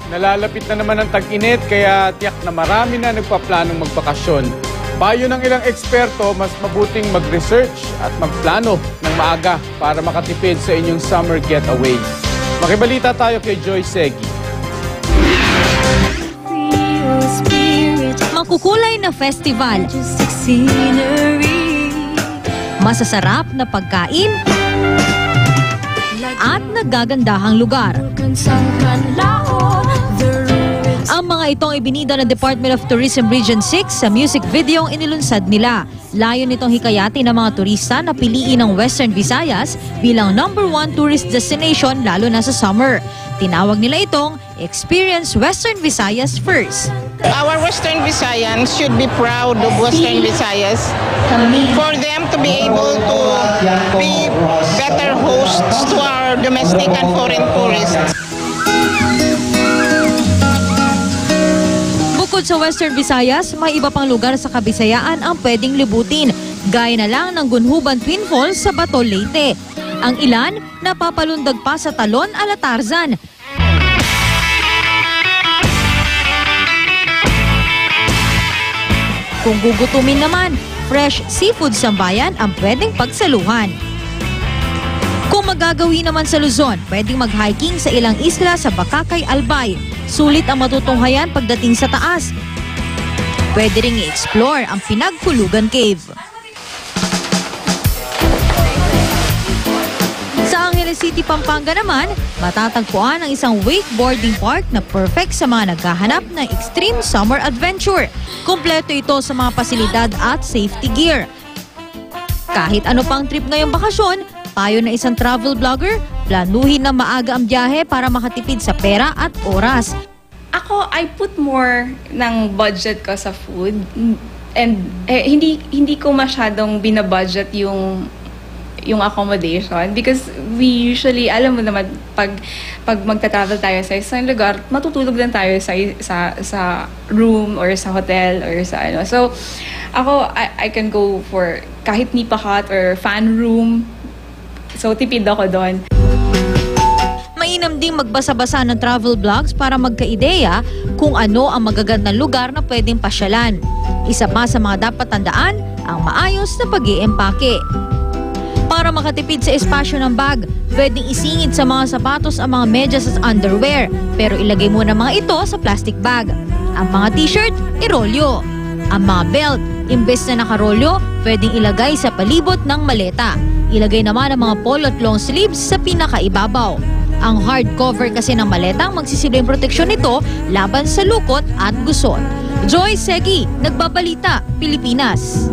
nalalapit na naman ang tag-init kaya tiyak na marami na nagpaplanong magbakasyon. Payo ng ilang eksperto, mas mabuting mag-research at magplano ng maaga para makatipid sa inyong summer getaway. Makibalita tayo kay Joy Segi. Makukulay na festival, masasarap na pagkain, at nagagandahang lugar. Ang mga itong ibinida ng Department of Tourism Region 6 sa music video ang inilunsad nila. Layo nitong hikayati ng mga turista na piliin ang Western Visayas bilang #1 tourist destination lalo na sa summer. Tinawag nila itong Experience Western Visayas First. Our Western Visayans should be proud of Western Visayas for them to be able to be better hosts to our domestic and foreign tourists. Bukod sa Western Visayas, may iba pang lugar sa Kabisayaan ang pwedeng libutin, gaya na lang ng Gunhuban Twin Falls sa Bato, Leyte. Ang ilan, napapalundag pa sa Talon ala Tarzan. Kung gugutumin naman, fresh seafood sambayan ang pwedeng pagsaluhan. Kung magagawin naman sa Luzon, pwedeng mag-hiking sa ilang isla sa Bakakay, Albay. Sulit ang matutunghayan pagdating sa taas. Pwede ring i-explore ang Pinagkulugan Cave. Sa Angeles City, Pampanga naman, matatagpuan ang isang wakeboarding park na perfect sa mga naghahanap ng extreme summer adventure. Kompleto ito sa mga pasilidad at safety gear. Kahit ano pang trip ngayong bakasyon, payo na isang travel blogger, planuhin na maaga ang biyahe para makatipid sa pera at oras. Ako, I put more ng budget ko sa food and hindi ko masyadong binabudget yung accommodation because we usually, alam mo naman, pag magta-travel tayo sa isang lugar, matutulog lang tayo sa room or sa hotel or sa ano. So, ako, I can go for kahit nipa hut or fan room. So, tipid ako doon. Mainam ding magbasa-basa ng travel blogs para magka-ideya kung ano ang magagandang lugar na pwedeng pasyalan. Isa pa sa mga dapat tandaan, ang maayos na pag-iempake. Para makatipid sa espasyo ng bag, pwedeng isingit sa mga sapatos ang mga medyas at underwear, pero ilagay muna mga ito sa plastic bag. Ang mga t-shirt, irolyo. Ang mga belt, imbes na nakarolyo, pwedeng ilagay sa palibot ng maleta. Ilagay naman ang mga polo at long sleeves sa pinakaibabaw. Ang hardcover kasi ng maleta ang magsisilbing proteksyon nito laban sa lukot at gusot. Joy Segi, Nagbabalita, Pilipinas.